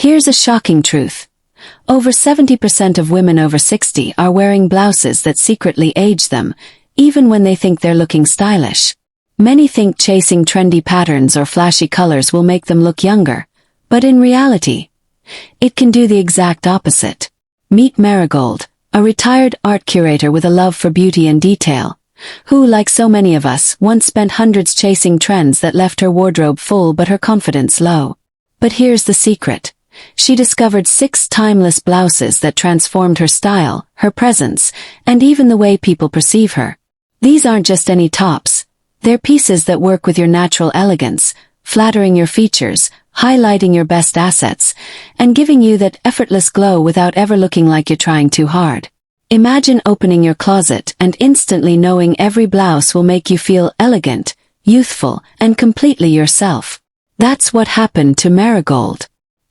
Here's a shocking truth. Over 70% of women over 60 are wearing blouses that secretly age them, even when they think they're looking stylish. Many think chasing trendy patterns or flashy colors will make them look younger, but in reality, it can do the exact opposite. Meet Marigold, a retired art curator with a love for beauty and detail, who, like so many of us, once spent hundreds chasing trends that left her wardrobe full but her confidence low. But here's the secret. She discovered 6 timeless blouses that transformed her style, her presence, and even the way people perceive her. These aren't just any tops. They're pieces that work with your natural elegance, flattering your features, highlighting your best assets, and giving you that effortless glow without ever looking like you're trying too hard. Imagine opening your closet and instantly knowing every blouse will make you feel elegant, youthful, and completely yourself. That's what happened to Marigold.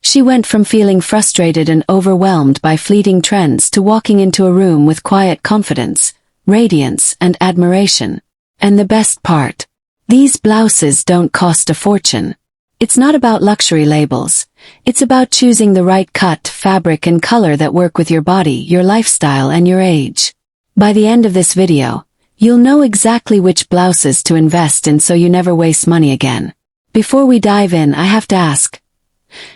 She went from feeling frustrated and overwhelmed by fleeting trends to walking into a room with quiet confidence, radiance, and admiration. And the best part? These blouses don't cost a fortune. It's not about luxury labels. It's about choosing the right cut, fabric, and color that work with your body, your lifestyle, and your age. By the end of this video, you'll know exactly which blouses to invest in so you never waste money again. Before we dive in, I have to ask,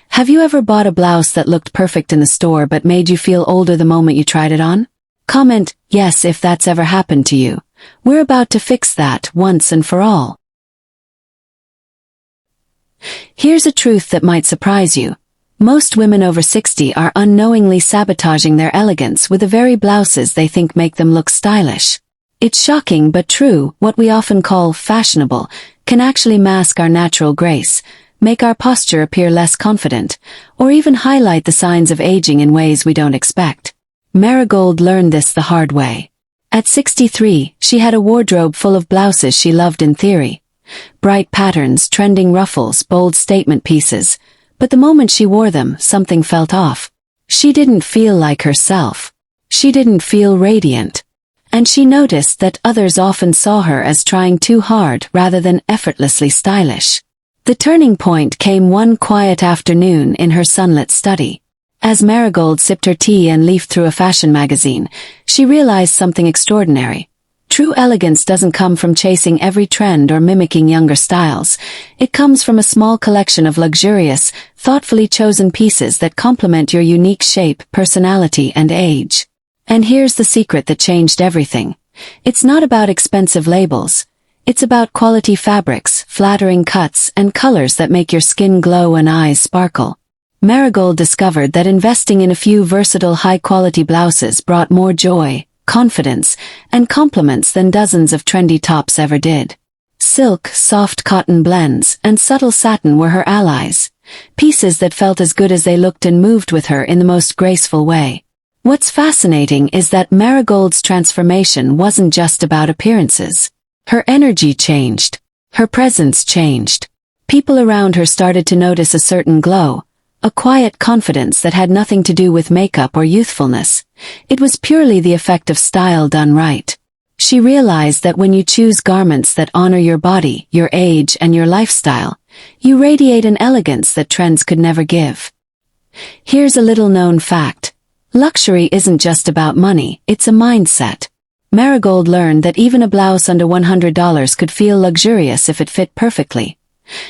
have you ever bought a blouse that looked perfect in the store but made you feel older the moment you tried it on? Comment yes if that's ever happened to you. We're about to fix that once and for all. Here's a truth that might surprise you. Most women over 60 are unknowingly sabotaging their elegance with the very blouses they think make them look stylish. It's shocking but true, what we often call fashionable can actually mask our natural grace, make our posture appear less confident, or even highlight the signs of aging in ways we don't expect. Marigold learned this the hard way. At 63, she had a wardrobe full of blouses she loved in theory. Bright patterns, trending ruffles, bold statement pieces. But the moment she wore them, something felt off. She didn't feel like herself. She didn't feel radiant. And she noticed that others often saw her as trying too hard rather than effortlessly stylish. The turning point came one quiet afternoon in her sunlit study. As Marigold sipped her tea and leafed through a fashion magazine, she realized something extraordinary. True elegance doesn't come from chasing every trend or mimicking younger styles. It comes from a small collection of luxurious, thoughtfully chosen pieces that complement your unique shape, personality, and age. And here's the secret that changed everything. It's not about expensive labels. It's about quality fabrics, flattering cuts, and colors that make your skin glow and eyes sparkle. Marigold discovered that investing in a few versatile high-quality blouses brought more joy, confidence, and compliments than dozens of trendy tops ever did. Silk, soft cotton blends, and subtle satin were her allies, pieces that felt as good as they looked and moved with her in the most graceful way. What's fascinating is that Marigold's transformation wasn't just about appearances. Her energy changed. Her presence changed. People around her started to notice a certain glow, a quiet confidence that had nothing to do with makeup or youthfulness. It was purely the effect of style done right. She realized that when you choose garments that honor your body, your age, and your lifestyle, you radiate an elegance that trends could never give. Here's a little-known fact. Luxury isn't just about money, it's a mindset. Marigold learned that even a blouse under $100 could feel luxurious if it fit perfectly,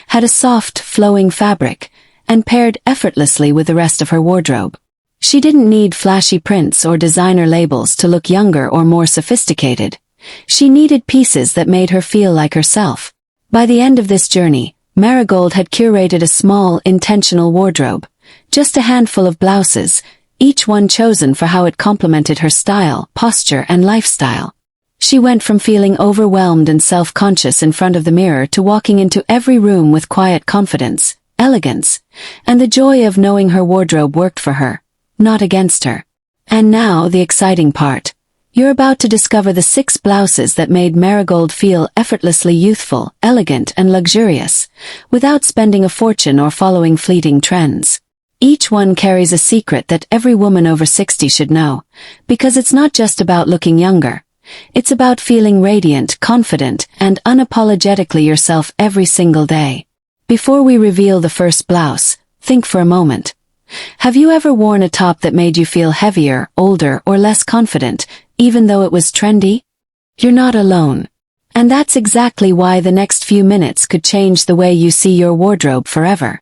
had a soft, flowing fabric, and paired effortlessly with the rest of her wardrobe. She didn't need flashy prints or designer labels to look younger or more sophisticated. She needed pieces that made her feel like herself. By the end of this journey, Marigold had curated a small, intentional wardrobe, just a handful of blouses, each one chosen for how it complemented her style, posture, and lifestyle. She went from feeling overwhelmed and self-conscious in front of the mirror to walking into every room with quiet confidence, elegance, and the joy of knowing her wardrobe worked for her, not against her. And now the exciting part. You're about to discover the 6 blouses that made Marigold feel effortlessly youthful, elegant, and luxurious, without spending a fortune or following fleeting trends. Each one carries a secret that every woman over 60 should know, because it's not just about looking younger. It's about feeling radiant, confident, and unapologetically yourself every single day. Before we reveal the first blouse, think for a moment. Have you ever worn a top that made you feel heavier, older, or less confident, even though it was trendy? You're not alone. And that's exactly why the next few minutes could change the way you see your wardrobe forever.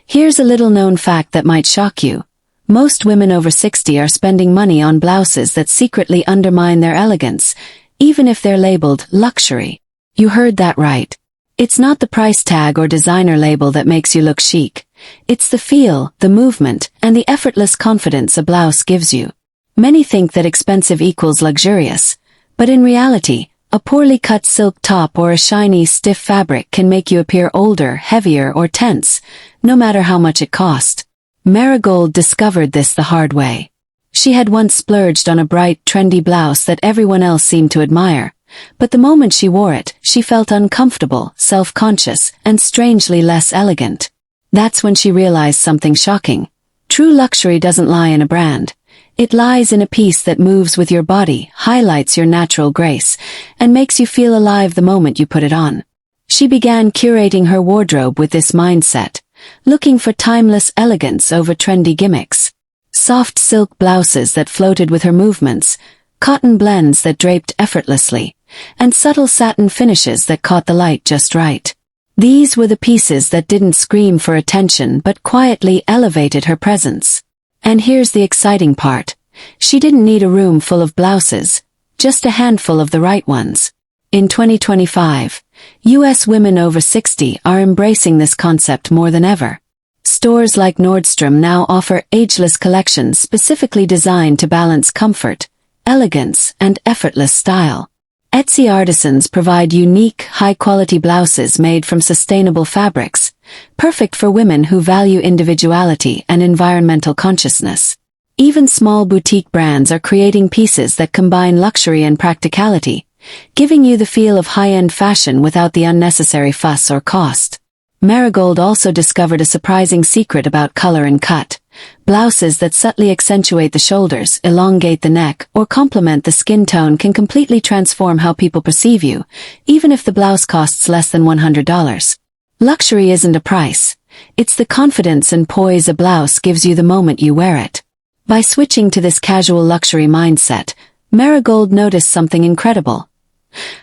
Here's a little-known fact that might shock you. Most women over 60 are spending money on blouses that secretly undermine their elegance, even if they're labeled luxury. You heard that right. It's not the price tag or designer label that makes you look chic. It's the feel, the movement, and the effortless confidence a blouse gives you. Many think that expensive equals luxurious, but in reality, a poorly cut silk top or a shiny, stiff fabric can make you appear older, heavier, or tense, no matter how much it cost. Marigold discovered this the hard way. She had once splurged on a bright, trendy blouse that everyone else seemed to admire, but the moment she wore it, she felt uncomfortable, self-conscious, and strangely less elegant. That's when she realized something shocking. True luxury doesn't lie in a brand. It lies in a piece that moves with your body, highlights your natural grace, and makes you feel alive the moment you put it on. She began curating her wardrobe with this mindset, looking for timeless elegance over trendy gimmicks. Soft silk blouses that floated with her movements, cotton blends that draped effortlessly, and subtle satin finishes that caught the light just right. These were the pieces that didn't scream for attention but quietly elevated her presence. And here's the exciting part. She didn't need a room full of blouses, just a handful of the right ones. In 2025, U.S. women over 60 are embracing this concept more than ever. Stores like Nordstrom now offer ageless collections specifically designed to balance comfort, elegance, and effortless style. Etsy artisans provide unique, high-quality blouses made from sustainable fabrics, perfect for women who value individuality and environmental consciousness. Even small boutique brands are creating pieces that combine luxury and practicality, giving you the feel of high-end fashion without the unnecessary fuss or cost. Marigold also discovered a surprising secret about color and cut. Blouses that subtly accentuate the shoulders, elongate the neck, or complement the skin tone can completely transform how people perceive you, even if the blouse costs less than $100. Luxury isn't a price. It's the confidence and poise a blouse gives you the moment you wear it. By switching to this casual luxury mindset, Marigold noticed something incredible.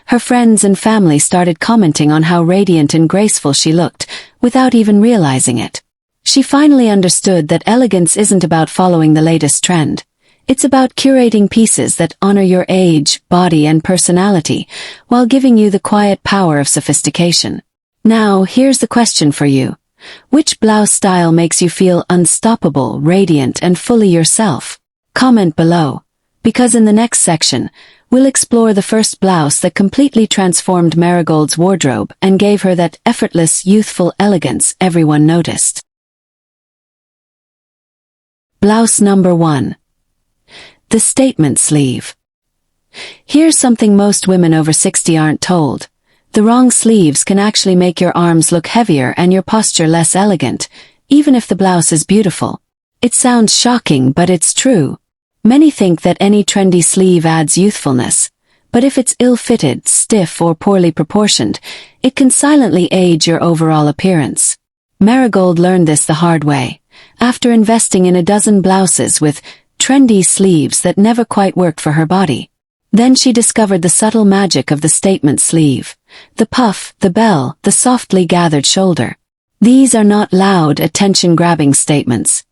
Her friends and family started commenting on how radiant and graceful she looked, without even realizing it. She finally understood that elegance isn't about following the latest trend. It's about curating pieces that honor your age, body, and personality, while giving you the quiet power of sophistication. Now, here's the question for you. Which blouse style makes you feel unstoppable, radiant, and fully yourself? Comment below, because in the next section, we'll explore the first blouse that completely transformed Marigold's wardrobe and gave her that effortless, youthful elegance everyone noticed. Blouse number 1. The statement sleeve. Here's something most women over 60 aren't told. The wrong sleeves can actually make your arms look heavier and your posture less elegant, even if the blouse is beautiful. It sounds shocking, but it's true. Many think that any trendy sleeve adds youthfulness, but if it's ill-fitted, stiff, or poorly proportioned, it can silently age your overall appearance. Marigold learned this the hard way, after investing in a dozen blouses with trendy sleeves that never quite worked for her body. Then she discovered the subtle magic of the statement sleeve. The puff, the bell, the softly gathered shoulder. These are not loud, attention-grabbing statements.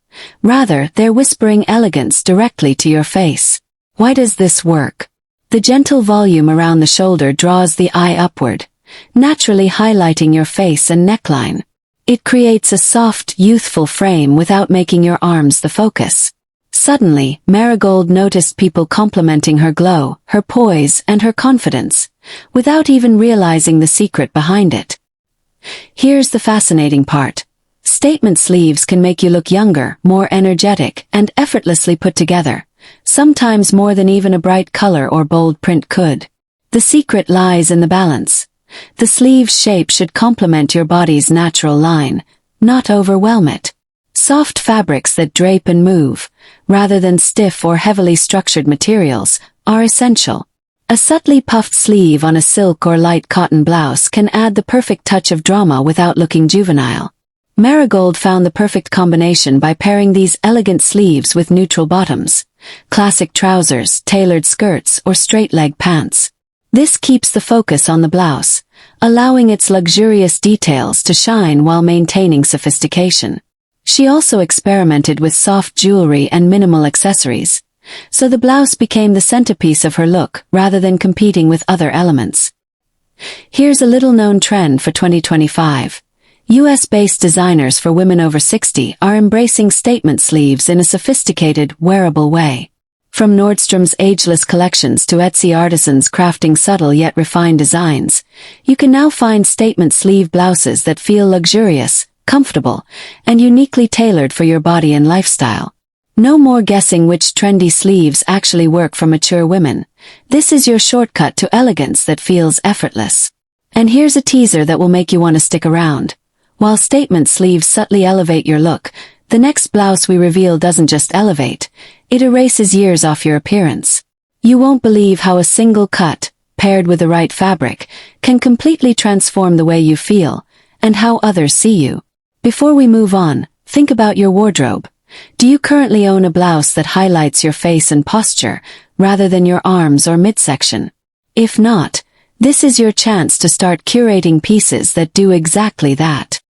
Rather, they're whispering elegance directly to your face. Why does this work? The gentle volume around the shoulder draws the eye upward, naturally highlighting your face and neckline. It creates a soft, youthful frame without making your arms the focus. Suddenly, Marigold noticed people complimenting her glow, her poise, and her confidence, without even realizing the secret behind it. Here's the fascinating part. Statement sleeves can make you look younger, more energetic, and effortlessly put together, sometimes more than even a bright color or bold print could. The secret lies in the balance. The sleeve's shape should complement your body's natural line, not overwhelm it. Soft fabrics that drape and move, rather than stiff or heavily structured materials, are essential. A subtly puffed sleeve on a silk or light cotton blouse can add the perfect touch of drama without looking juvenile. Marigold found the perfect combination by pairing these elegant sleeves with neutral bottoms, classic trousers, tailored skirts, or straight-leg pants. This keeps the focus on the blouse, allowing its luxurious details to shine while maintaining sophistication. She also experimented with soft jewelry and minimal accessories, so the blouse became the centerpiece of her look rather than competing with other elements. Here's a little-known trend for 2025. US-based designers for women over 60 are embracing statement sleeves in a sophisticated, wearable way. From Nordstrom's Ageless collections to Etsy artisans crafting subtle yet refined designs, you can now find statement sleeve blouses that feel luxurious, comfortable, and uniquely tailored for your body and lifestyle. No more guessing which trendy sleeves actually work for mature women. This is your shortcut to elegance that feels effortless. And here's a teaser that will make you want to stick around. While statement sleeves subtly elevate your look, the next blouse we reveal doesn't just elevate, it erases years off your appearance. You won't believe how a single cut, paired with the right fabric, can completely transform the way you feel, and how others see you. Before we move on, think about your wardrobe. Do you currently own a blouse that highlights your face and posture, rather than your arms or midsection? If not, this is your chance to start curating pieces that do exactly that.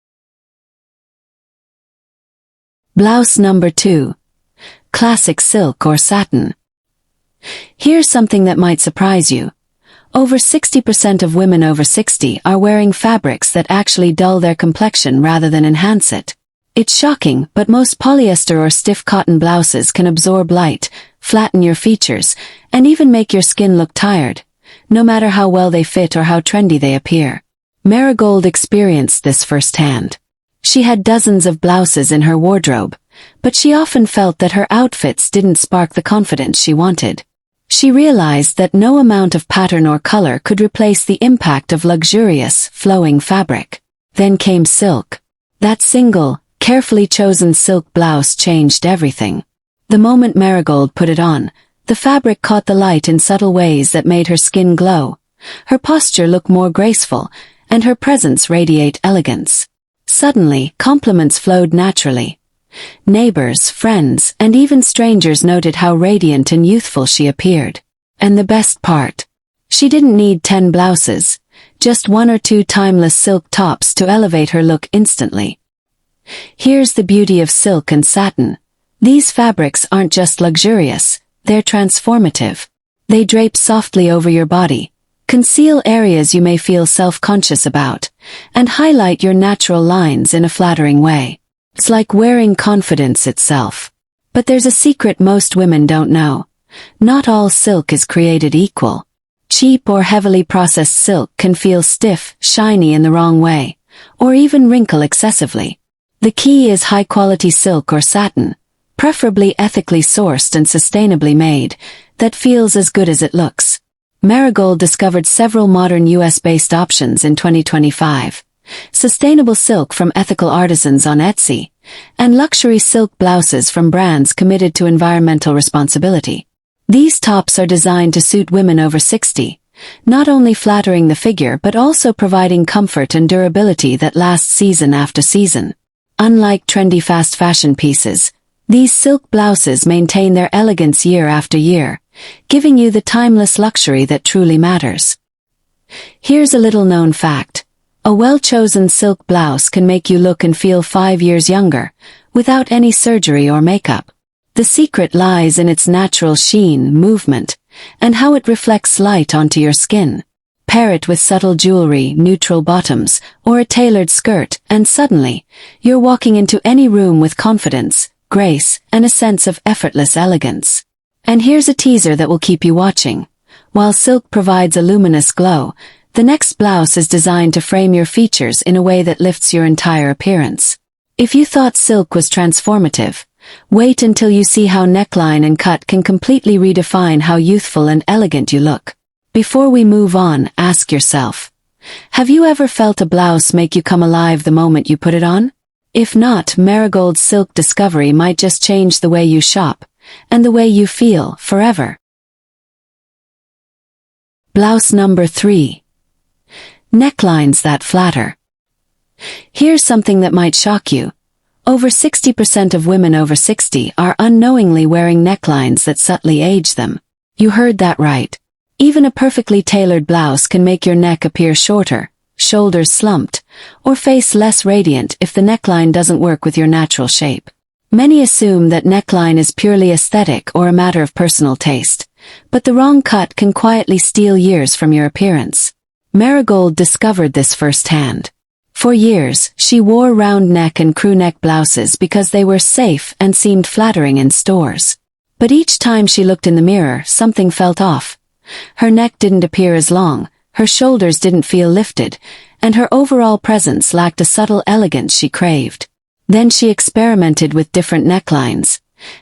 Blouse number 2. Classic silk or satin. Here's something that might surprise you. Over 60% of women over 60 are wearing fabrics that actually dull their complexion rather than enhance it. It's shocking, but most polyester or stiff cotton blouses can absorb light, flatten your features, and even make your skin look tired, no matter how well they fit or how trendy they appear. Marigold experienced this firsthand. She had dozens of blouses in her wardrobe, but she often felt that her outfits didn't spark the confidence she wanted. She realized that no amount of pattern or color could replace the impact of luxurious, flowing fabric. Then came silk. That single, carefully chosen silk blouse changed everything. The moment Marigold put it on, the fabric caught the light in subtle ways that made her skin glow, her posture look more graceful, and her presence radiate elegance. Suddenly, compliments flowed naturally. Neighbors, friends, and even strangers noted how radiant and youthful she appeared. And the best part? She didn't need 10 blouses, just 1 or 2 timeless silk tops to elevate her look instantly. Here's the beauty of silk and satin. These fabrics aren't just luxurious, they're transformative. They drape softly over your body, conceal areas you may feel self-conscious about, and highlight your natural lines in a flattering way. It's like wearing confidence itself. But there's a secret most women don't know. Not all silk is created equal. Cheap or heavily processed silk can feel stiff, shiny in the wrong way, or even wrinkle excessively. The key is high-quality silk or satin, preferably ethically sourced and sustainably made, that feels as good as it looks. Marigold discovered several modern US-based options in 2025. Sustainable silk from ethical artisans on Etsy, and luxury silk blouses from brands committed to environmental responsibility. These tops are designed to suit women over 60, not only flattering the figure but also providing comfort and durability that lasts season after season. Unlike trendy fast fashion pieces, these silk blouses maintain their elegance year after year, giving you the timeless luxury that truly matters. Here's a little-known fact. A well-chosen silk blouse can make you look and feel 5 years younger, without any surgery or makeup. The secret lies in its natural sheen, movement, and how it reflects light onto your skin. Pair it with subtle jewelry, neutral bottoms, or a tailored skirt, and suddenly, you're walking into any room with confidence, grace, and a sense of effortless elegance. And here's a teaser that will keep you watching. While silk provides a luminous glow, the next blouse is designed to frame your features in a way that lifts your entire appearance. If you thought silk was transformative, wait until you see how neckline and cut can completely redefine how youthful and elegant you look. Before we move on, ask yourself, have you ever felt a blouse make you come alive the moment you put it on? If not, Marigold's silk discovery might just change the way you shop, and the way you feel, forever. Blouse number 3. Necklines that flatter. Here's something that might shock you. Over 60% of women over 60 are unknowingly wearing necklines that subtly age them. You heard that right. Even a perfectly tailored blouse can make your neck appear shorter, shoulders slumped, or face less radiant if the neckline doesn't work with your natural shape. Many assume that neckline is purely aesthetic or a matter of personal taste, but the wrong cut can quietly steal years from your appearance. Marigold discovered this firsthand. For years, she wore round neck and crew neck blouses because they were safe and seemed flattering in stores. But each time she looked in the mirror, something felt off. Her neck didn't appear as long, her shoulders didn't feel lifted, and her overall presence lacked a subtle elegance she craved. Then she experimented with different necklines,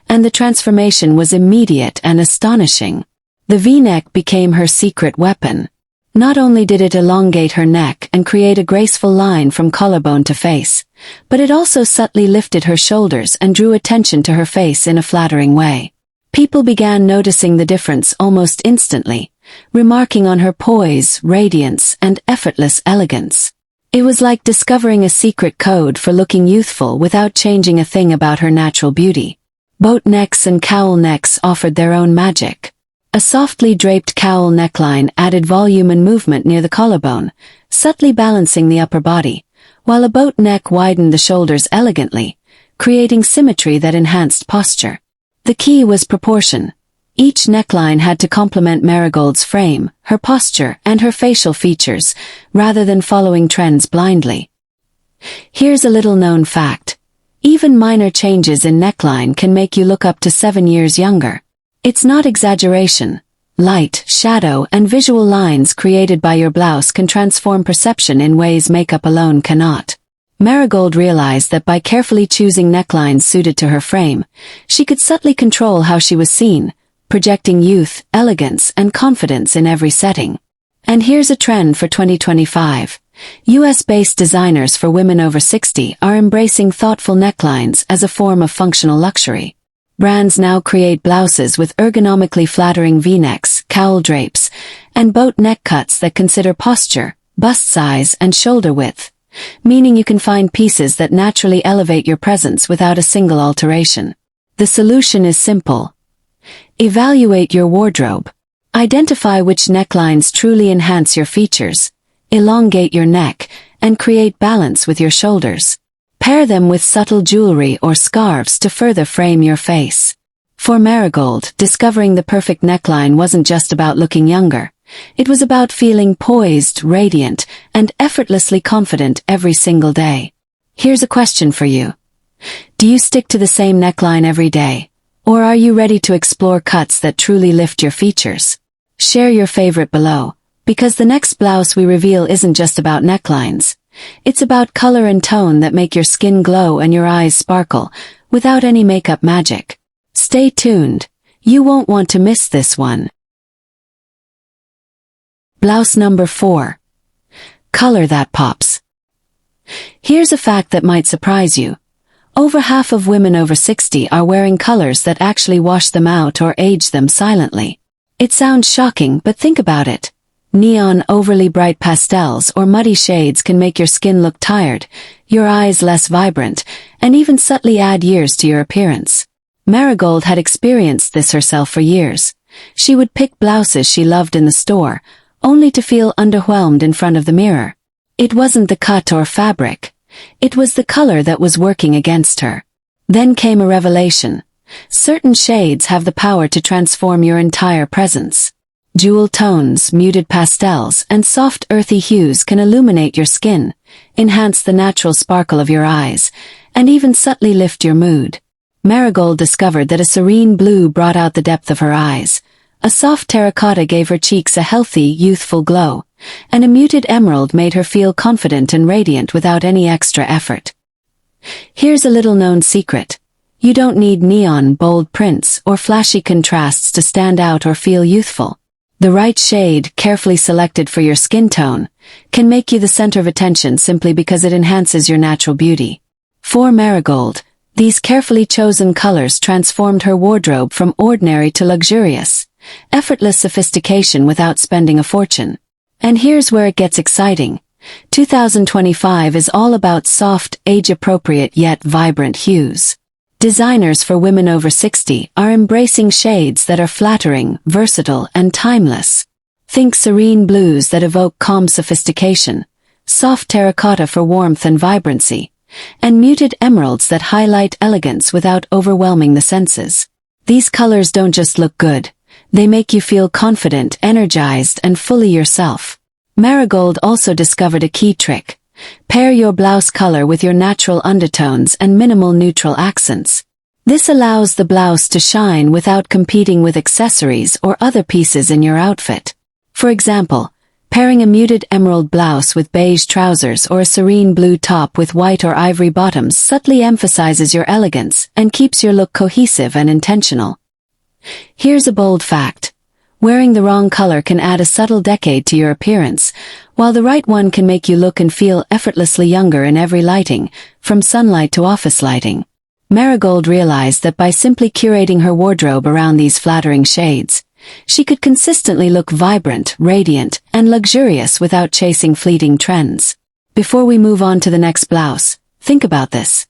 and the transformation was immediate and astonishing. The V-neck became her secret weapon. Not only did it elongate her neck and create a graceful line from collarbone to face, but it also subtly lifted her shoulders and drew attention to her face in a flattering way. People began noticing the difference almost instantly, remarking on her poise, radiance, and effortless elegance. It was like discovering a secret code for looking youthful without changing a thing about her natural beauty. Boat necks and cowl necks offered their own magic. A softly draped cowl neckline added volume and movement near the collarbone, subtly balancing the upper body, while a boat neck widened the shoulders elegantly, creating symmetry that enhanced posture. The key was proportion. Each neckline had to complement Marigold's frame, her posture, and her facial features, rather than following trends blindly. Here's a little-known fact. Even minor changes in neckline can make you look up to 7 years younger. It's not exaggeration. Light, shadow, and visual lines created by your blouse can transform perception in ways makeup alone cannot. Marigold realized that by carefully choosing necklines suited to her frame, she could subtly control how she was seen, projecting youth, elegance, and confidence in every setting. And here's a trend for 2025. US-based designers for women over 60 are embracing thoughtful necklines as a form of functional luxury. Brands now create blouses with ergonomically flattering V-necks, cowl drapes, and boat neck cuts that consider posture, bust size, and shoulder width, meaning you can find pieces that naturally elevate your presence without a single alteration. The solution is simple. Evaluate your wardrobe. Identify which necklines truly enhance your features, elongate your neck, and create balance with your shoulders. Pair them with subtle jewelry or scarves to further frame your face. For Marigold, discovering the perfect neckline wasn't just about looking younger. It was about feeling poised, radiant, and effortlessly confident every single day. Here's a question for you. Do you stick to the same neckline every day? Or are you ready to explore cuts that truly lift your features? Share your favorite below, because the next blouse we reveal isn't just about necklines. It's about color and tone that make your skin glow and your eyes sparkle, without any makeup magic. Stay tuned. You won't want to miss this one. Blouse number 4. Color that pops. Here's a fact that might surprise you. Over half of women over 60 are wearing colors that actually wash them out or age them silently. It sounds shocking, but think about it. Neon, overly bright pastels, or muddy shades can make your skin look tired, your eyes less vibrant, and even subtly add years to your appearance. Marigold had experienced this herself for years. She would pick blouses she loved in the store, only to feel underwhelmed in front of the mirror. It wasn't the cut or fabric. It was the color that was working against her. Then came a revelation. Certain shades have the power to transform your entire presence. Jewel tones, muted pastels, and soft earthy hues can illuminate your skin, enhance the natural sparkle of your eyes, and even subtly lift your mood. Marigold discovered that a serene blue brought out the depth of her eyes, a soft terracotta gave her cheeks a healthy, youthful glow, and a muted emerald made her feel confident and radiant without any extra effort. Here's a little-known secret. You don't need neon, bold prints, or flashy contrasts to stand out or feel youthful. The right shade, carefully selected for your skin tone, can make you the center of attention simply because it enhances your natural beauty. For Marigold, these carefully chosen colors transformed her wardrobe from ordinary to luxurious, effortless sophistication without spending a fortune. And here's where it gets exciting. 2025 is all about soft, age-appropriate yet vibrant hues. Designers for women over 60 are embracing shades that are flattering, versatile, and timeless. Think serene blues that evoke calm sophistication, soft terracotta for warmth and vibrancy, and muted emeralds that highlight elegance without overwhelming the senses. These colors don't just look good, they make you feel confident, energized, and fully yourself. Marigold also discovered a key trick. Pair your blouse color with your natural undertones and minimal neutral accents. This allows the blouse to shine without competing with accessories or other pieces in your outfit. For example, pairing a muted emerald blouse with beige trousers or a serene blue top with white or ivory bottoms subtly emphasizes your elegance and keeps your look cohesive and intentional. Here's a bold fact. Wearing the wrong color can add a subtle decade to your appearance, while the right one can make you look and feel effortlessly younger in every lighting, from sunlight to office lighting. Marigold realized that by simply curating her wardrobe around these flattering shades, she could consistently look vibrant, radiant, and luxurious without chasing fleeting trends. Before we move on to the next blouse, think about this.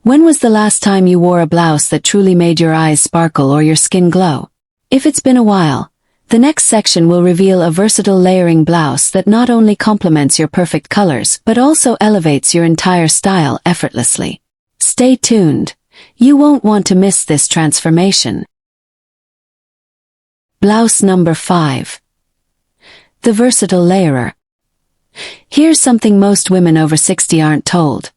When was the last time you wore a blouse that truly made your eyes sparkle or your skin glow? If it's been a while, the next section will reveal a versatile layering blouse that not only complements your perfect colors but also elevates your entire style effortlessly. Stay tuned. You won't want to miss this transformation. Blouse number 5. The versatile layerer. Here's something most women over 60 aren't told.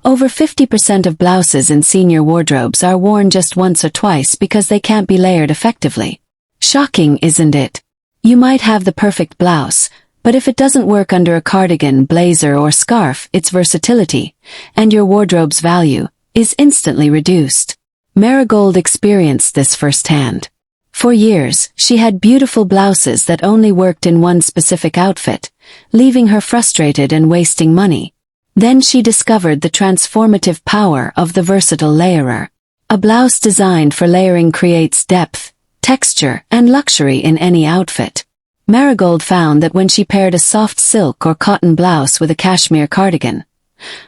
Over 50% of blouses in senior wardrobes are worn just once or twice because they can't be layered effectively. Shocking, isn't it? You might have the perfect blouse, but if it doesn't work under a cardigan, blazer, or scarf, its versatility, and your wardrobe's value, is instantly reduced. Marigold experienced this firsthand. For years, she had beautiful blouses that only worked in one specific outfit, leaving her frustrated and wasting money. Then she discovered the transformative power of the versatile layerer. A blouse designed for layering creates depth, texture, and luxury in any outfit. Marigold found that when she paired a soft silk or cotton blouse with a cashmere cardigan,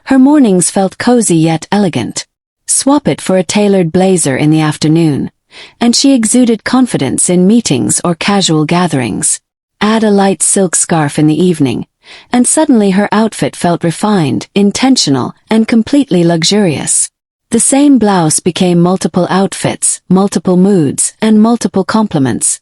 her mornings felt cozy yet elegant. Swap it for a tailored blazer in the afternoon, and she exuded confidence in meetings or casual gatherings. Add a light silk scarf in the evening, and suddenly her outfit felt refined, intentional, and completely luxurious. The same blouse became multiple outfits, multiple moods, and multiple complements,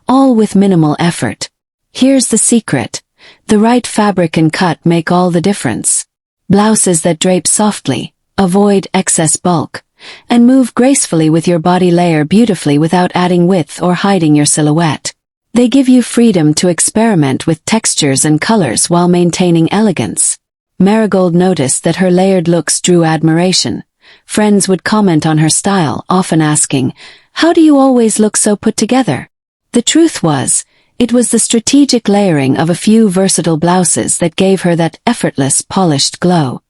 all with minimal effort. Here's the secret. The right fabric and cut make all the difference. Blouses that drape softly, avoid excess bulk, and move gracefully with your body layer beautifully without adding width or hiding your silhouette. They give you freedom to experiment with textures and colors while maintaining elegance. Marigold noticed that her layered looks drew admiration. Friends would comment on her style, often asking, "How do you always look so put together?" The truth was, it was the strategic layering of a few versatile blouses that gave her that effortless, polished glow.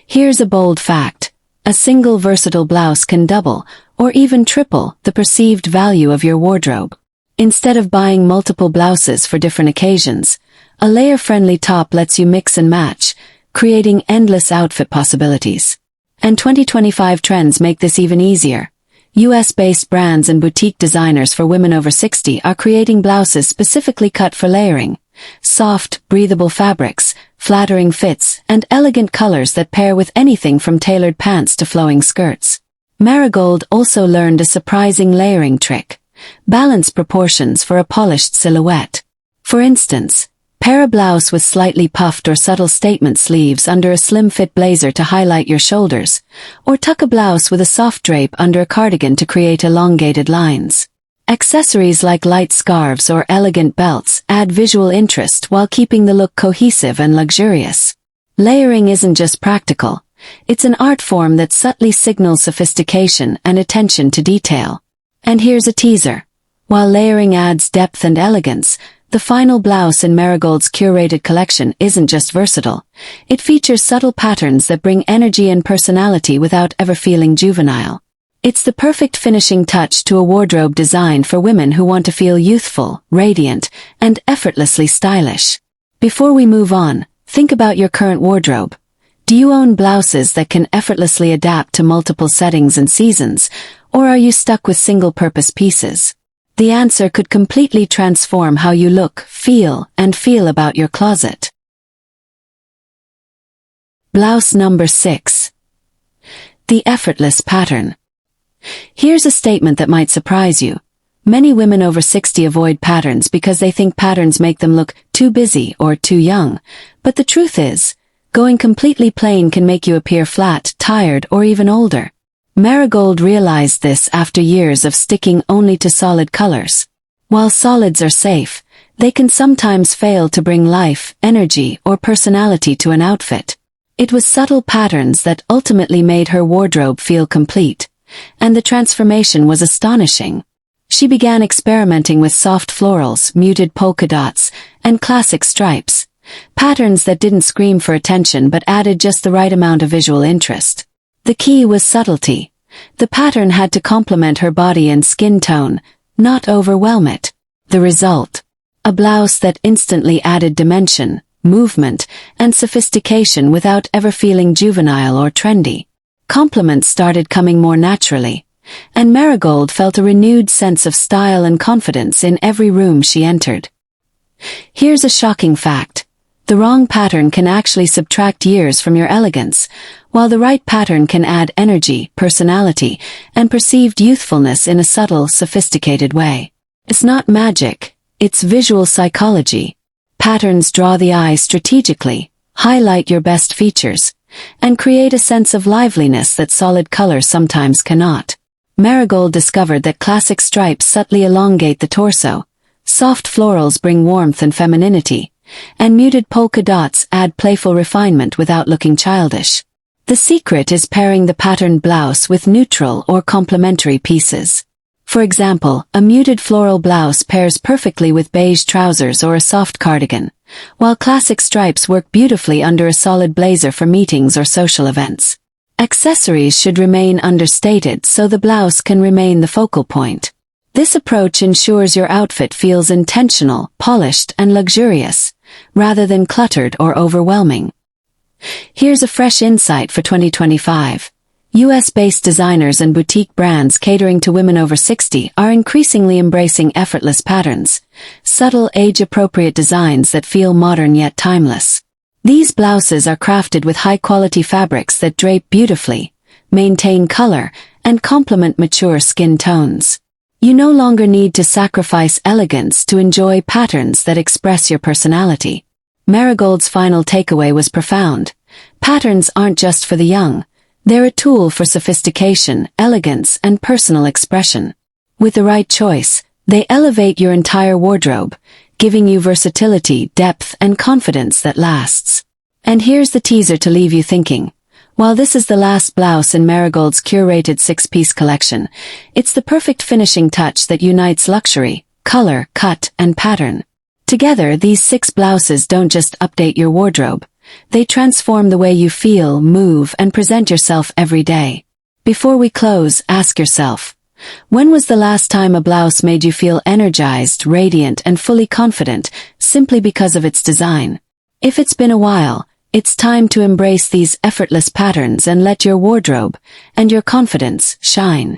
Here's a bold fact. A single versatile blouse can double, or even triple, the perceived value of your wardrobe. Instead of buying multiple blouses for different occasions, a layer-friendly top lets you mix and match, creating endless outfit possibilities. And 2025 trends make this even easier. US-based brands and boutique designers for women over 60 are creating blouses specifically cut for layering. Soft, breathable fabrics, flattering fits, and elegant colors that pair with anything from tailored pants to flowing skirts. Marigold also learned a surprising layering trick. Balance proportions for a polished silhouette. For instance, pair a blouse with slightly puffed or subtle statement sleeves under a slim-fit blazer to highlight your shoulders, or tuck a blouse with a soft drape under a cardigan to create elongated lines. Accessories like light scarves or elegant belts add visual interest while keeping the look cohesive and luxurious. Layering isn't just practical, it's an art form that subtly signals sophistication and attention to detail. And here's a teaser. While layering adds depth and elegance, the final blouse in Marigold's curated collection isn't just versatile. It features subtle patterns that bring energy and personality without ever feeling juvenile. It's the perfect finishing touch to a wardrobe designed for women who want to feel youthful, radiant, and effortlessly stylish. Before we move on, Think about your current wardrobe. Do you own blouses that can effortlessly adapt to multiple settings and seasons, or are you stuck with single-purpose pieces? The answer could completely transform how you look, feel about your closet. Blouse number 6. The effortless pattern. Here's a statement that might surprise you. Many women over 60 avoid patterns because they think patterns make them look too busy or too young. But the truth is, going completely plain can make you appear flat, tired, or even older. Marigold realized this after years of sticking only to solid colors. While solids are safe, they can sometimes fail to bring life, energy, or personality to an outfit. It was subtle patterns that ultimately made her wardrobe feel complete, and the transformation was astonishing. She began experimenting with soft florals, muted polka dots, and classic stripes, patterns that didn't scream for attention but added just the right amount of visual interest. The key was subtlety. The pattern had to complement her body and skin tone, not overwhelm it. The result? A blouse that instantly added dimension, movement, and sophistication without ever feeling juvenile or trendy. Compliments started coming more naturally, and Marigold felt a renewed sense of style and confidence in every room she entered. Here's a shocking fact. The wrong pattern can actually subtract years from your elegance, while the right pattern can add energy, personality, and perceived youthfulness in a subtle, sophisticated way. It's not magic, it's visual psychology. Patterns draw the eye strategically, highlight your best features, and create a sense of liveliness that solid colors sometimes cannot. Marigold discovered that classic stripes subtly elongate the torso, soft florals bring warmth and femininity, and muted polka dots add playful refinement without looking childish. The secret is pairing the patterned blouse with neutral or complementary pieces. For example, a muted floral blouse pairs perfectly with beige trousers or a soft cardigan, while classic stripes work beautifully under a solid blazer for meetings or social events. Accessories should remain understated so the blouse can remain the focal point. This approach ensures your outfit feels intentional, polished, and luxurious, rather than cluttered or overwhelming. Here's a fresh insight for 2025. US-based designers and boutique brands catering to women over 60 are increasingly embracing effortless patterns, subtle age-appropriate designs that feel modern yet timeless. These blouses are crafted with high-quality fabrics that drape beautifully, maintain color, and complement mature skin tones. You no longer need to sacrifice elegance to enjoy patterns that express your personality. Marigold's final takeaway was profound. Patterns aren't just for the young. They're a tool for sophistication, elegance, and personal expression. With the right choice, they elevate your entire wardrobe, giving you versatility, depth, and confidence that lasts. And here's the teaser to leave you thinking. While this is the last blouse in Marigold's curated 6-piece collection, it's the perfect finishing touch that unites luxury, color, cut, and pattern. Together, these 6 blouses don't just update your wardrobe. They transform the way you feel, move, and present yourself every day. Before we close, ask yourself, when was the last time a blouse made you feel energized, radiant, and fully confident, simply because of its design? If it's been a while, it's time to embrace these effortless patterns and let your wardrobe and your confidence shine.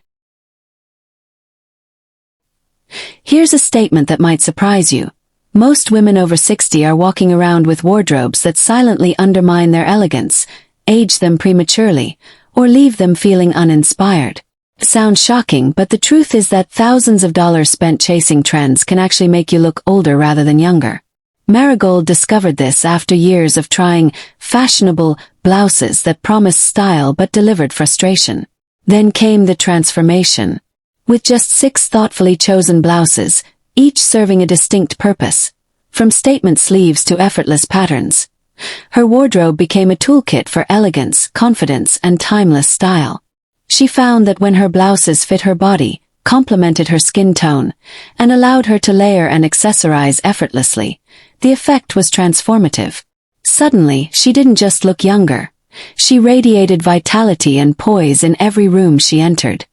Here's a statement that might surprise you. Most women over 60 are walking around with wardrobes that silently undermine their elegance, age them prematurely, or leave them feeling uninspired. It sounds shocking, but the truth is that thousands of dollars spent chasing trends can actually make you look older rather than younger. Marigold discovered this after years of trying fashionable blouses that promised style but delivered frustration. Then came the transformation. With just 6 thoughtfully chosen blouses, each serving a distinct purpose, from statement sleeves to effortless patterns, her wardrobe became a toolkit for elegance, confidence, and timeless style. She found that when her blouses fit her body, complemented her skin tone, and allowed her to layer and accessorize effortlessly, the effect was transformative. Suddenly, she didn't just look younger. She radiated vitality and poise in every room she entered.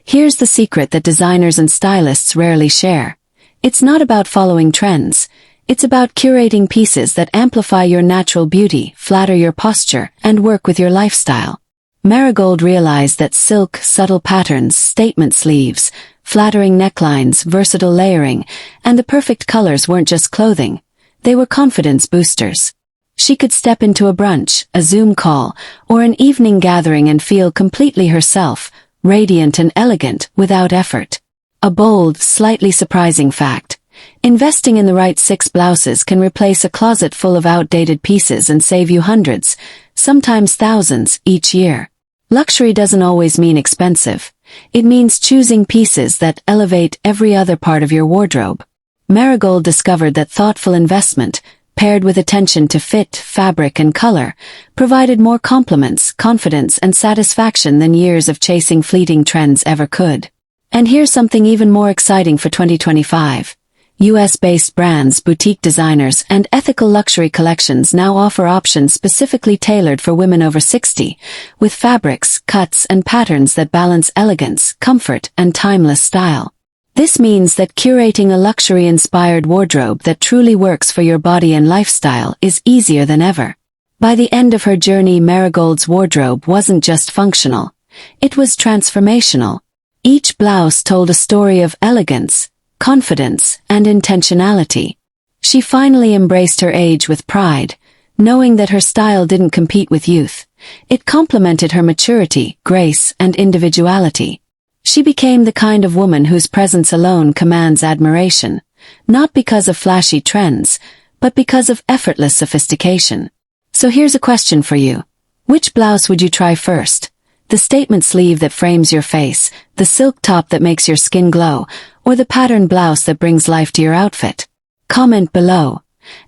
Here's the secret that designers and stylists rarely share. It's not about following trends. It's about curating pieces that amplify your natural beauty, flatter your posture, and work with your lifestyle. Marigold realized that silk, subtle patterns, statement sleeves, flattering necklines, versatile layering, and the perfect colors weren't just clothing. They were confidence boosters. She could step into a brunch, a Zoom call, or an evening gathering and feel completely herself, radiant and elegant, without effort. A bold, slightly surprising fact. Investing in the right 6 blouses can replace a closet full of outdated pieces and save you hundreds, sometimes thousands, each year. Luxury doesn't always mean expensive. It means choosing pieces that elevate every other part of your wardrobe. Marigold discovered that thoughtful investment, paired with attention to fit, fabric, and color, provided more compliments, confidence, and satisfaction than years of chasing fleeting trends ever could. And here's something even more exciting for 2025. US-based brands, boutique designers, and ethical luxury collections now offer options specifically tailored for women over 60, with fabrics, cuts, and patterns that balance elegance, comfort, and timeless style. This means that curating a luxury-inspired wardrobe that truly works for your body and lifestyle is easier than ever. By the end of her journey, Marigold's wardrobe wasn't just functional. It was transformational. Each blouse told a story of elegance, confidence, and intentionality. She finally embraced her age with pride, knowing that her style didn't compete with youth. It complemented her maturity, grace, and individuality. She became the kind of woman whose presence alone commands admiration, not because of flashy trends, but because of effortless sophistication. So here's a question for you. Which blouse would you try first? The statement sleeve that frames your face, the silk top that makes your skin glow, or the patterned blouse that brings life to your outfit? Comment below,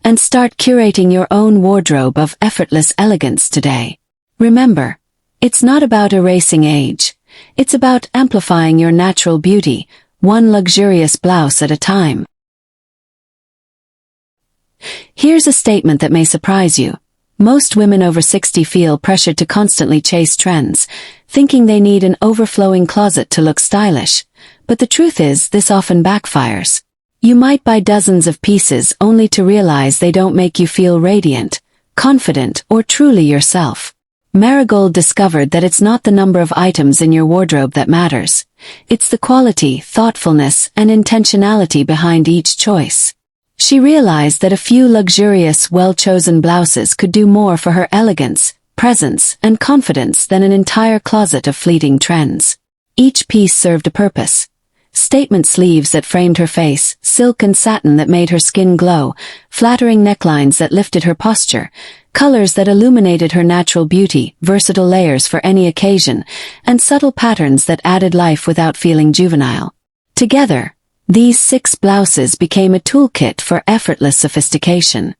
and start curating your own wardrobe of effortless elegance today. Remember, it's not about erasing age. It's about amplifying your natural beauty, one luxurious blouse at a time. Here's a statement that may surprise you. Most women over 60 feel pressured to constantly chase trends, thinking they need an overflowing closet to look stylish. But the truth is, this often backfires. You might buy dozens of pieces only to realize they don't make you feel radiant, confident, or truly yourself. Marigold discovered that it's not the number of items in your wardrobe that matters. It's the quality, thoughtfulness, and intentionality behind each choice. She realized that a few luxurious, well-chosen blouses could do more for her elegance, presence, and confidence than an entire closet of fleeting trends. Each piece served a purpose. Statement sleeves that framed her face, silk and satin that made her skin glow, flattering necklines that lifted her posture, colors that illuminated her natural beauty, versatile layers for any occasion, and subtle patterns that added life without feeling juvenile. Together, these 6 blouses became a toolkit for effortless sophistication.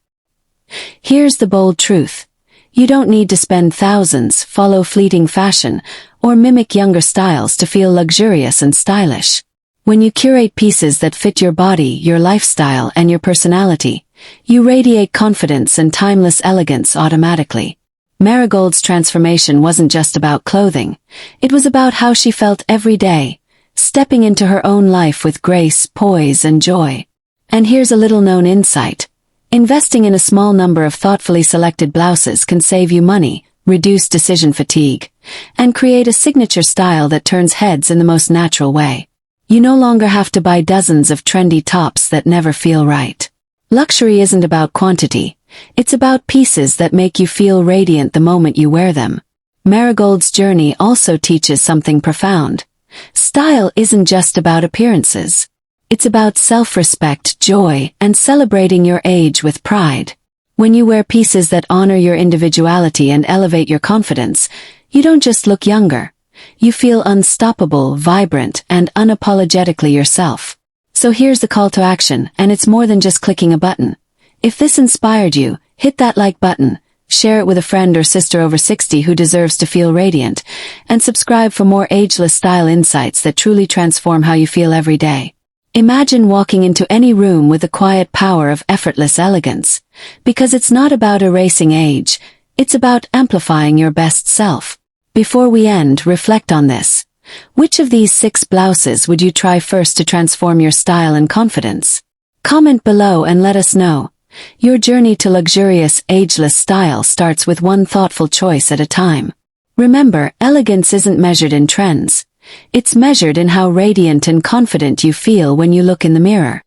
Here's the bold truth. You don't need to spend thousands, follow fleeting fashion, or mimic younger styles to feel luxurious and stylish. When you curate pieces that fit your body, your lifestyle, and your personality, you radiate confidence and timeless elegance automatically. Marigold's transformation wasn't just about clothing. It was about how she felt every day, stepping into her own life with grace, poise, and joy. And here's a little-known insight. Investing in a small number of thoughtfully selected blouses can save you money, reduce decision fatigue, and create a signature style that turns heads in the most natural way. You no longer have to buy dozens of trendy tops that never feel right. Luxury isn't about quantity. It's about pieces that make you feel radiant the moment you wear them. Marigold's journey also teaches something profound. Style isn't just about appearances. It's about self-respect, joy, and celebrating your age with pride. When you wear pieces that honor your individuality and elevate your confidence, you don't just look younger. You feel unstoppable, vibrant, and unapologetically yourself. So here's the call to action, and it's more than just clicking a button. If this inspired you, hit that like button, share it with a friend or sister over 60 who deserves to feel radiant, and subscribe for more ageless style insights that truly transform how you feel every day. Imagine walking into any room with the quiet power of effortless elegance. Because it's not about erasing age, it's about amplifying your best self. Before we end, reflect on this. Which of these 6 blouses would you try first to transform your style and confidence? Comment below and let us know. Your journey to luxurious, ageless style starts with one thoughtful choice at a time. Remember, elegance isn't measured in trends. It's measured in how radiant and confident you feel when you look in the mirror.